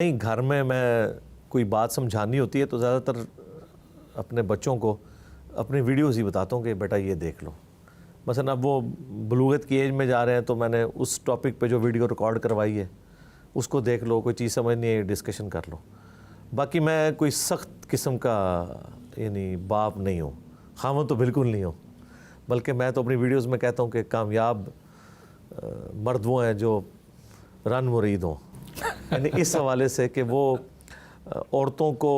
نہیں، گھر میں کوئی بات سمجھانی ہوتی ہے تو زیادہ تر اپنے بچوں کو اپنی ویڈیوز ہی بتاتا ہوں کہ بیٹا یہ دیکھ لو. مثلا اب وہ بلوغت کی ایج میں جا رہے ہیں تو میں نے اس ٹاپک پہ جو ویڈیو ریکارڈ کروائی ہے اس کو دیکھ لو، کوئی چیز سمجھ نہیں ہے ڈسکشن کر لو. باقی میں کوئی سخت قسم کا یعنی باپ نہیں ہوں، خاوند تو بالکل نہیں ہوں، بلکہ میں تو اپنی ویڈیوز میں کہتا ہوں کہ کامیاب مرد وہ ہیں جو رن مرید ہوں. یعنی اس حوالے سے کہ وہ عورتوں کو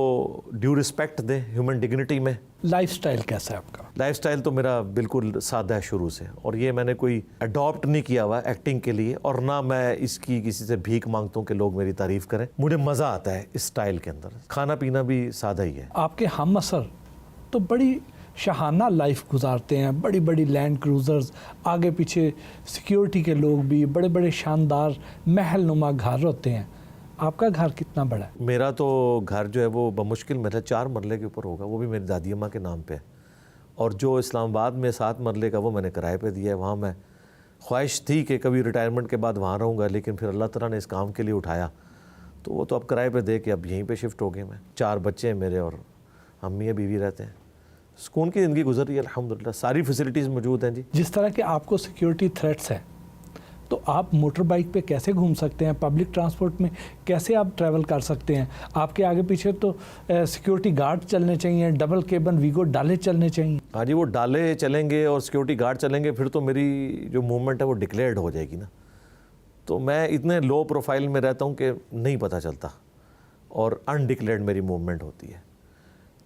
ڈیو رسپیکٹ دیں ہیومن ڈگنیٹی میں. لائف سٹائل کیسا ہے آپ کا؟ لائف سٹائل تو میرا بالکل سادہ ہے شروع سے، اور یہ میں نے کوئی اڈاپٹ نہیں کیا ہوا ایکٹنگ کے لیے، اور نہ میں اس کی کسی سے بھیک مانگتا ہوں کہ لوگ میری تعریف کریں. مجھے مزہ آتا ہے اس سٹائل کے اندر. کھانا پینا بھی سادہ ہی ہے. آپ کے ہم اثر تو بڑی شاہانہ لائف گزارتے ہیں، بڑی بڑی لینڈ کروزرز، آگے پیچھے سیکیورٹی کے لوگ بھی، بڑے بڑے شاندار محل نما گھر ہوتے ہیں. آپ کا گھر کتنا بڑا ہے؟ میرا تو گھر جو ہے وہ بمشکل میرا 4 مرلے کے اوپر ہوگا، وہ بھی میری دادی اماں کے نام پہ ہے. اور جو اسلام آباد میں 7 مرلے کا وہ میں نے کرائے پہ دیا ہے. وہاں میں خواہش تھی کہ کبھی ریٹائرمنٹ کے بعد وہاں رہوں گا، لیکن پھر اللہ تعالیٰ نے اس کام کے لیے اٹھایا تو وہ تو اب کرائے پہ دے کے اب یہیں پہ شفٹ ہو گئے. میں 4 بچے ہیں میرے اور ہم میاں بیوی رہتے ہیں. سکون کی زندگی گزر رہی ہے الحمدللہ، ساری فیسلٹیز موجود ہیں. جی جس طرح کہ آپ کو سیکیورٹی تھریٹس ہے تو آپ موٹر بائک پہ کیسے گھوم سکتے ہیں؟ پبلک ٹرانسپورٹ میں کیسے آپ ٹریول کر سکتے ہیں؟ آپ کے آگے پیچھے تو سیکیورٹی گارڈ چلنے چاہیے، ڈبل کیبن ویگو ڈالے چلنے چاہیے. ہاں جی، وہ ڈالے چلیں گے اور سیکیورٹی گارڈ چلیں گے، پھر تو میری جو موومنٹ ہے وہ ڈکلیئرڈ ہو جائے گی نا. تو میں اتنے لو پروفائل میں رہتا ہوں کہ نہیں پتہ چلتا، اور انڈکلیئرڈ میری موومنٹ ہوتی ہے.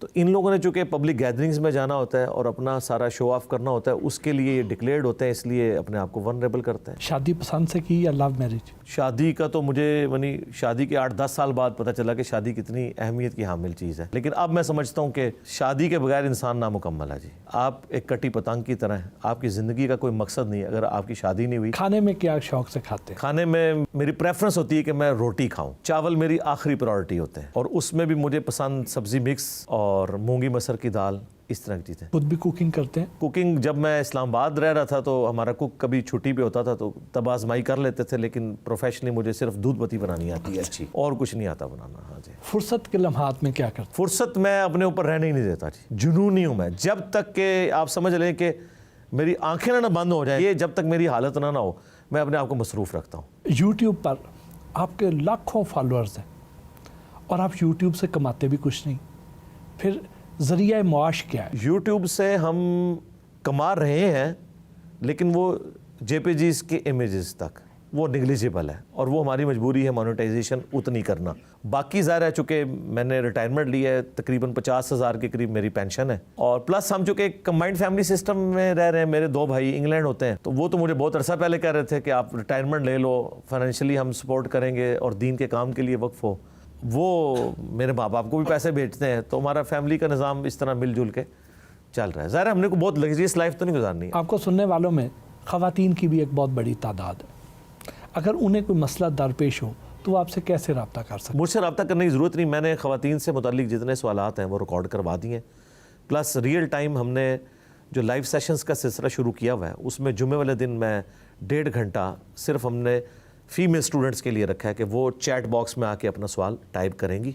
تو ان لوگوں نے چونکہ پبلک گیدرنگز میں جانا ہوتا ہے اور اپنا سارا شو آف کرنا ہوتا ہے، اس کے لیے یہ ڈکلیئرڈ ہوتے ہیں، اس لیے اپنے آپ کو ونریبل کرتے ہیں. شادی پسند سے کی یا لو میرج؟ شادی کا تو مجھے یعنی شادی کے 8-10 سال بعد پتہ چلا کہ شادی کتنی اہمیت کی حامل چیز ہے. لیکن اب میں سمجھتا ہوں کہ شادی کے بغیر انسان نامکمل ہے. جی آپ ایک کٹی پتنگ کی طرح ہیں، آپ کی زندگی کا کوئی مقصد نہیں ہے اگر آپ کی شادی نہیں ہوئی. کھانے میں کیا شوق سے کھاتے ہیں؟ کھانے میں میری پریفرنس ہوتی ہے کہ میں روٹی کھاؤں. چاول میری آخری پرائورٹی ہوتے ہیں، اور اس میں بھی مجھے پسند سبزی مکس اور مونگی مسر کی دال، اس طرح کی چیزیں. خود بھی کوکنگ کرتے ہیں؟ کوکنگ جب میں اسلام آباد رہ رہا تھا تو ہمارا کوک کبھی چھٹی پہ ہوتا تھا تو تب آزمائی کر لیتے تھے، لیکن پروفیشنلی مجھے صرف دودھ پتی بنانی آتی ہے اچھی، اور کچھ نہیں آتا بنانا. ہاں جی. فرصت کے لمحات میں کیا کرتے؟ فرصت میں اپنے اوپر رہنے ہی نہیں دیتا. جی جنونی ہوں میں، جب تک کہ آپ سمجھ لیں کہ میری آنکھیں نہ بند ہو جائیں، یہ جب تک میری حالت نہ ہو میں اپنے آپ کو مصروف رکھتا ہوں. یوٹیوب پر آپ کے لاکھوں فالوورز ہیں اور آپ یوٹیوب سے کماتے بھی کچھ نہیں، پھر ذریعہ معاش کیا ہے؟ یوٹیوب سے ہم کما رہے ہیں، لیکن وہ جے پی جیز کے امیجز تک وہ نگلیجیبل ہے، اور وہ ہماری مجبوری ہے مانیٹائزیشن اتنی کرنا. باقی ظاہر ہے چونکہ میں نے ریٹائرمنٹ لی ہے، تقریباً 50,000 کے قریب میری پینشن ہے، اور پلس ہم چونکہ ایک کمبائنڈ فیملی سسٹم میں رہ رہے ہیں. میرے 2 بھائی انگلینڈ ہوتے ہیں، تو وہ تو مجھے بہت عرصہ پہلے کہہ رہے تھے کہ آپ ریٹائرمنٹ لے لو، فائنینشلی ہم سپورٹ کریں گے اور دین کے کام کے لیے وقف ہو. وہ میرے ماں باپ کو بھی پیسے بھیجتے ہیں، تو ہمارا فیملی کا نظام اس طرح مل جل کے چل رہا ہے. ظاہر ہم نے کو بہت لگژریس لائف تو نہیں گزارنی ہے. آپ کو سننے والوں میں خواتین کی بھی ایک بہت بڑی تعداد ہے، اگر انہیں کوئی مسئلہ درپیش ہو تو وہ آپ سے کیسے رابطہ کر سکتے؟ مجھ سے رابطہ کرنے کی ضرورت نہیں. میں نے خواتین سے متعلق جتنے سوالات ہیں وہ ریکارڈ کروا دیے ہیں، پلس ریئل ٹائم ہم نے جو لائیو سیشنز کا سلسلہ شروع کیا ہوا ہے، اس میں جمعے والے دن میں 1.5 گھنٹہ صرف ہم نے فیمیل اسٹوڈنٹس کے لیے رکھا ہے کہ وہ چیٹ باکس میں آ کے اپنا سوال ٹائپ کریں گی،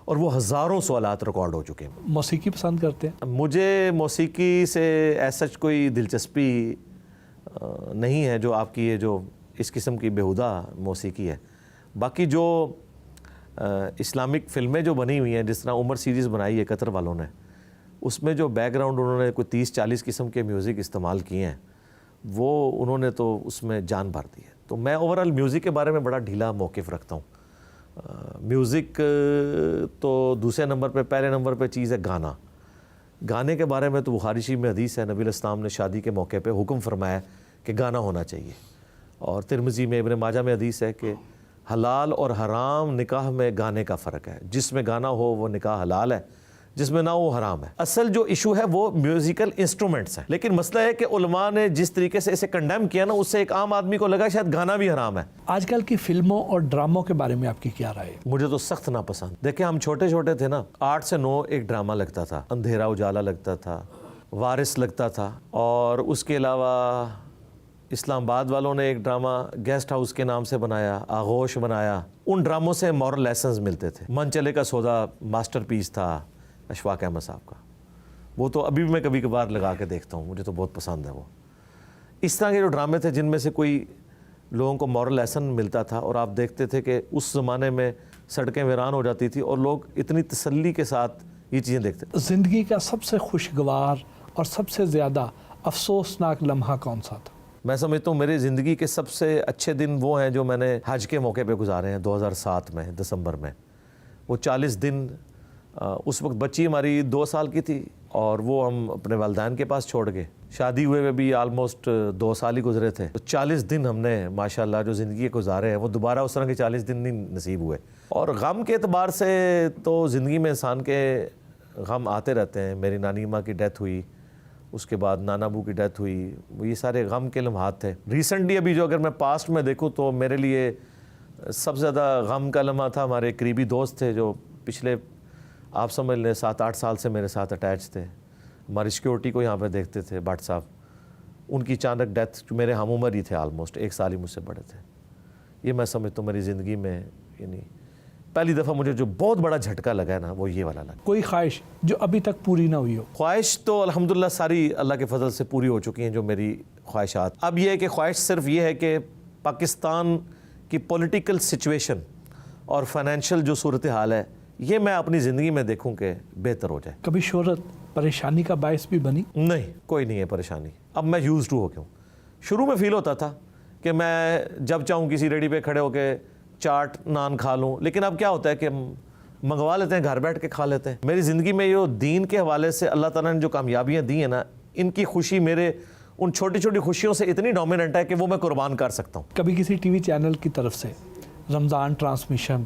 اور وہ ہزاروں سوالات ریکارڈ ہو چکے ہیں. موسیقی پسند کرتے ہیں؟ مجھے موسیقی سے ایسا کوئی دلچسپی نہیں ہے جو آپ کی یہ جو اس قسم کی بیہودہ موسیقی ہے. باقی جو اسلامک فلمیں جو بنی ہوئی ہیں، جس طرح عمر سیریز بنائی ہے قطر والوں نے، اس میں جو بیک گراؤنڈ انہوں نے کوئی 30-40 قسم کے میوزک استعمال کیے ہیں، وہ انہوں نے تو اس میں جان بھر دی ہے. تو میں اوورآل میوزک کے بارے میں بڑا ڈھیلا موقف رکھتا ہوں. میوزک تو دوسرے نمبر پہ، پہلے نمبر پہ چیز ہے گانا. گانے کے بارے میں تو بخاری شریف میں حدیث ہے، نبی علیہ السلام نے شادی کے موقع پہ حکم فرمایا کہ گانا ہونا چاہیے. اور ترمذی میں، ابن ماجہ میں حدیث ہے کہ حلال اور حرام نکاح میں گانے کا فرق ہے. جس میں گانا ہو وہ نکاح حلال ہے، جس میں نہ وہ حرام ہے. اصل جو ایشو ہے وہ میوزیکل انسٹرومنٹس ہیں، لیکن مسئلہ ہے کہ علماء نے جس طریقے سے اسے کنڈیم کیا نا، اس سے ایک عام آدمی کو لگا شاید گانا بھی حرام ہے. آج کل کی فلموں اور ڈراموں کے بارے میں آپ کی کیا رائے ہے؟ مجھے تو سخت ناپسند. دیکھیں ہم چھوٹے چھوٹے تھے نا، 8 سے 9 ایک ڈرامہ لگتا تھا، اندھیرا اجالا لگتا تھا، وارث لگتا تھا، اور اس کے علاوہ اسلام آباد والوں نے ایک ڈرامہ گیسٹ ہاؤس کے نام سے بنایا، آغوش بنایا. ان ڈراموں سے مورل لیسنز ملتے تھے. من چلے کا سودا ماسٹر پیس تھا اشفاق احمد صاحب کا، وہ تو ابھی بھی میں کبھی کبھار لگا کے دیکھتا ہوں، مجھے تو بہت پسند ہے وہ. اس طرح کے جو ڈرامے تھے جن میں سے کوئی لوگوں کو مورل لیسن ملتا تھا، اور آپ دیکھتے تھے کہ اس زمانے میں سڑکیں ویران ہو جاتی تھی اور لوگ اتنی تسلی کے ساتھ یہ چیزیں دیکھتے. زندگی کا سب سے خوشگوار اور سب سے زیادہ افسوسناک لمحہ کون سا تھا؟ میں سمجھتا ہوں میری زندگی کے سب سے اچھے دن وہ ہیں جو میں نے حج کے موقع پہ گزارے ہیں 2007 میں دسمبر میں. وہ 40 دن، اس وقت بچی ہماری 2 سال کی تھی اور وہ ہم اپنے والدین کے پاس چھوڑ گئے. شادی ہوئے ہوئے بھی آلموسٹ 2 سال ہی گزرے تھے. تو 40 دن ہم نے ماشاءاللہ جو زندگی کے گزارے ہیں وہ دوبارہ اس طرح کے 40 دن نہیں نصیب ہوئے. اور غم کے اعتبار سے تو زندگی میں انسان کے غم آتے رہتے ہیں. میری نانی ماں کی ڈیتھ ہوئی، اس کے بعد نانا ابو کی ڈیتھ ہوئی، وہ یہ سارے غم کے لمحات تھے. ریسنٹلی ابھی جو اگر میں پاسٹ میں دیکھوں تو میرے لیے سب سے زیادہ غم کا لمحہ تھا. ہمارے قریبی دوست تھے جو پچھلے آپ سمجھ لیں 7-8 سال سے میرے ساتھ اٹیچ تھے، ہماری سیکیورٹی کو یہاں پہ دیکھتے تھے، بٹ صاحب. ان کی اچانک ڈیتھ، جو میرے ہم عمر ہی تھے، آلموسٹ 1 سال ہی مجھ سے بڑے تھے. یہ میں سمجھتا ہوں میری زندگی میں یعنی پہلی دفعہ مجھے جو بہت بڑا جھٹکا لگا ہے نا وہ یہ والا لگا. کوئی خواہش جو ابھی تک پوری نہ ہوئی ہو؟ خواہش تو الحمدللہ ساری اللہ کے فضل سے پوری ہو چکی ہیں جو میری خواہشات. اب یہ ہے کہ خواہش صرف یہ ہے کہ پاکستان کی پولیٹیکل سچویشن اور فائنینشیل جو صورتحال ہے یہ میں اپنی زندگی میں دیکھوں کہ بہتر ہو جائے. کبھی شہرت پریشانی کا باعث بھی بنی؟ نہیں، کوئی نہیں ہے پریشانی. اب میں یوز ٹو ہو گیا ہوں. شروع میں فیل ہوتا تھا کہ میں جب چاہوں کسی ریڈی پہ کھڑے ہو کے چاٹ نان کھا لوں، لیکن اب کیا ہوتا ہے کہ منگوا لیتے ہیں، گھر بیٹھ کے کھا لیتے ہیں. میری زندگی میں یہ دین کے حوالے سے اللہ تعالیٰ نے جو کامیابیاں دی ہیں نا، ان کی خوشی میرے ان چھوٹی چھوٹی خوشیوں سے اتنی ڈومیننٹ ہے کہ وہ میں قربان کر سکتا ہوں. کبھی کسی ٹی وی چینل کی طرف سے رمضان ٹرانسمیشن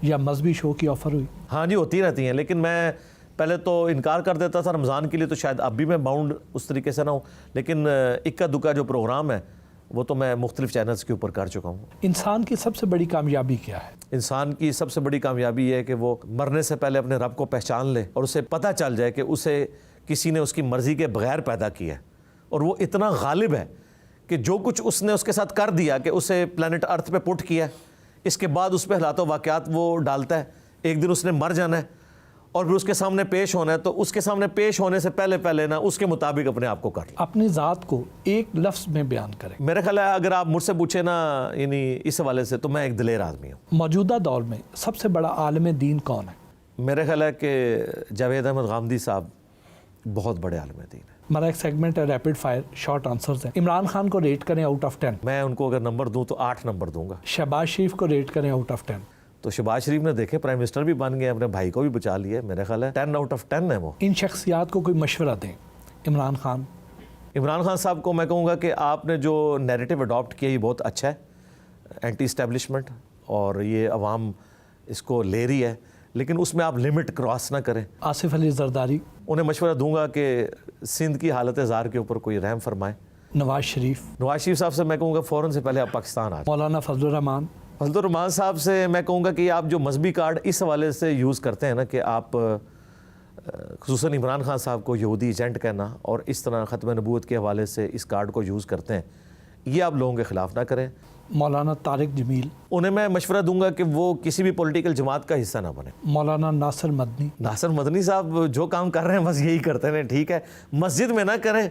یا مذہبی شو کی آفر ہوئی؟ ہاں جی، ہوتی رہتی ہیں، لیکن میں پہلے تو انکار کر دیتا تھا رمضان کے لیے. تو شاید اب بھی میں باؤنڈ اس طریقے سے نہ ہوں، لیکن اکا دکا جو پروگرام ہے وہ تو میں مختلف چینلز کے اوپر کر چکا ہوں. انسان کی سب سے بڑی کامیابی کیا ہے؟ انسان کی سب سے بڑی کامیابی یہ ہے کہ وہ مرنے سے پہلے اپنے رب کو پہچان لے اور اسے پتہ چل جائے کہ اسے کسی نے اس کی مرضی کے بغیر پیدا کیا ہے اور وہ اتنا غالب ہے کہ جو کچھ اس نے اس کے ساتھ کر دیا کہ اسے پلانٹ ارتھ پہ پٹ کیا، اس کے بعد اس پہ حالات و واقعات وہ ڈالتا ہے. ایک دن اس نے مر جانا ہے اور پھر اس کے سامنے پیش ہونا ہے، تو اس کے سامنے پیش ہونے سے پہلے نا اس کے مطابق اپنے آپ کو کر. اپنی ذات کو ایک لفظ میں بیان کریں. میرا خیال ہے اگر آپ مجھ سے پوچھیں نا یعنی اس حوالے سے تو میں ایک دلیر آدمی ہوں. موجودہ دور میں سب سے بڑا عالم دین کون ہے؟ میرا خیال ہے کہ جاوید احمد غامدی صاحب بہت بڑے عالم دین ہیں. ہمارا ایک سیگمنٹ ہے ریپڈ فائر شارٹ آنسرز ہیں. عمران خان کو ریٹ کریں آؤٹ آف 10. میں ان کو اگر نمبر دوں تو 8 نمبر دوں گا. شہباز شریف کو ریٹ کریں آؤٹ آف 10. تو شہباز شریف نے دیکھے پرائم منسٹر بھی بن گئے، اپنے بھائی کو بھی بچا لیا. میرا خیال ہے 10 آؤٹ آف 10 ہے وہ. ان شخصیات کو کوئی مشورہ دیں. عمران خان صاحب کو میں کہوں گا کہ آپ نے جو نیریٹو اڈاپٹ کیا یہ بہت اچھا ہے، اینٹی اسٹیبلشمنٹ، اور یہ عوام اس کو لے رہی ہے، لیکن اس میں آپ لمٹ کراس نہ کریں. آصف علی زرداری، انہیں مشورہ دوں گا کہ سندھ کی حالت زار کے اوپر کوئی رحم فرمائے. نواز شریف صاحب سے میں کہوں گا فوراً سے پہلے آپ پاکستان آ جائیں. مولانا فضل الرحمان صاحب سے میں کہوں گا کہ آپ جو مذہبی کارڈ اس حوالے سے یوز کرتے ہیں نا کہ آپ خصوصاً عمران خان صاحب کو یہودی ایجنٹ کہنا اور اس طرح ختم نبوت کے حوالے سے اس کارڈ کو یوز کرتے ہیں، یہ آپ لوگوں کے خلاف نہ کریں. مولانا طارق جمیل، انہیں میں مشورہ دوں گا کہ وہ کسی بھی پولیٹیکل جماعت کا حصہ نہ بنے. مولانا ناصر مدنی صاحب جو کام کر رہے ہیں بس یہی کرتے ہیں، ٹھیک ہے، مسجد میں نہ کریں،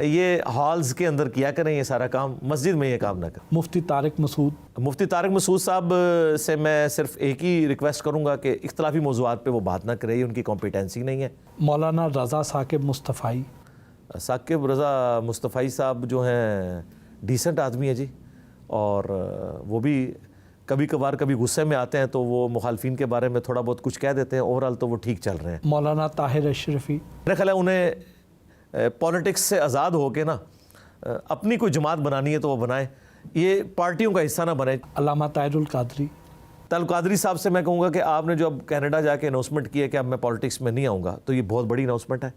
یہ ہالز کے اندر کیا کریں یہ سارا کام، مسجد میں یہ کام نہ کریں. مفتی طارق مسعود صاحب سے میں صرف ایک ہی ریکویسٹ کروں گا کہ اختلافی موضوعات پہ وہ بات نہ کرے، یہ ان کی کمپیٹنسی نہیں ہے. مولانا رضا ثاقب مصطفی صاحب جو ہیں ڈیسنٹ آدمی ہے جی، اور وہ بھی کبھی کبھار کبھی غصے میں آتے ہیں تو وہ مخالفین کے بارے میں تھوڑا بہت کچھ کہہ دیتے ہیں، اوورال تو وہ ٹھیک چل رہے ہیں. مولانا طاہر اشرفی، میرا خیال ہے انہیں پولیٹکس سے آزاد ہو کے نا اپنی کوئی جماعت بنانی ہے تو وہ بنائیں، یہ پارٹیوں کا حصہ نہ بنے. علامہ طاہر القادری صاحب سے میں کہوں گا کہ آپ نے جو اب کینیڈا جا کے اناؤنسمنٹ کی ہے کہ اب میں پولیٹکس میں نہیں آؤں گا، تو یہ بہت بڑی اناؤنسمنٹ ہے.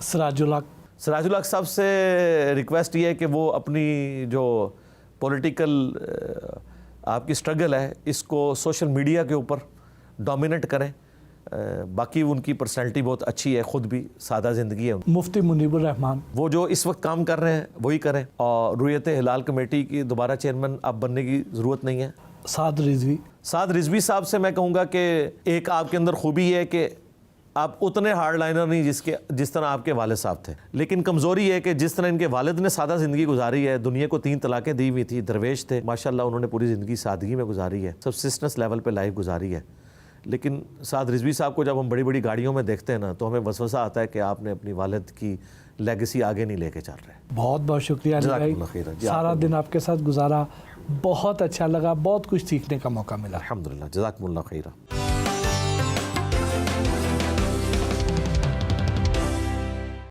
سراج الحق صاحب سے ریکویسٹ یہ ہے کہ وہ اپنی جو پولیٹیکل آپ کی سٹرگل ہے اس کو سوشل میڈیا کے اوپر ڈومینیٹ کریں، باقی ان کی پرسنالٹی بہت اچھی ہے, خود بھی سادہ زندگی ہے. مفتی منیب الرحمان وہ جو اس وقت کام کر رہے ہیں وہی کریں, اور رویت ہلال کمیٹی کی دوبارہ چیئرمین اب بننے کی ضرورت نہیں ہے. سعد رضوی, سعد رضوی صاحب سے میں کہوں گا کہ ایک آپ کے اندر خوبی ہے کہ آپ اتنے ہارڈ لائنر نہیں جس طرح آپ کے والد صاحب تھے, لیکن کمزوری ہے کہ جس طرح ان کے والد نے سادہ زندگی گزاری ہے, دنیا کو 3 طلاقیں دی ہوئی تھی, درویش تھے, ماشاءاللہ انہوں نے پوری زندگی سادگی میں گزاری ہے, سبسسٹنس لیول پہ لائف گزاری ہے. لیکن سعد رضوی صاحب کو جب ہم بڑی بڑی گاڑیوں میں دیکھتے ہیں نا تو ہمیں وسوسہ آتا ہے کہ آپ نے اپنی والد کی لیگیسی آگے نہیں لے کے چل رہے. بہت بہت شکریہ علی جزاک بھائی, اللہ خیر. سارا دن آپ کے ساتھ گزارا, بہت اچھا لگا, بہت کچھ سیکھنے کا موقع ملا. الحمدللہ, جزاکم اللہ خیرہ.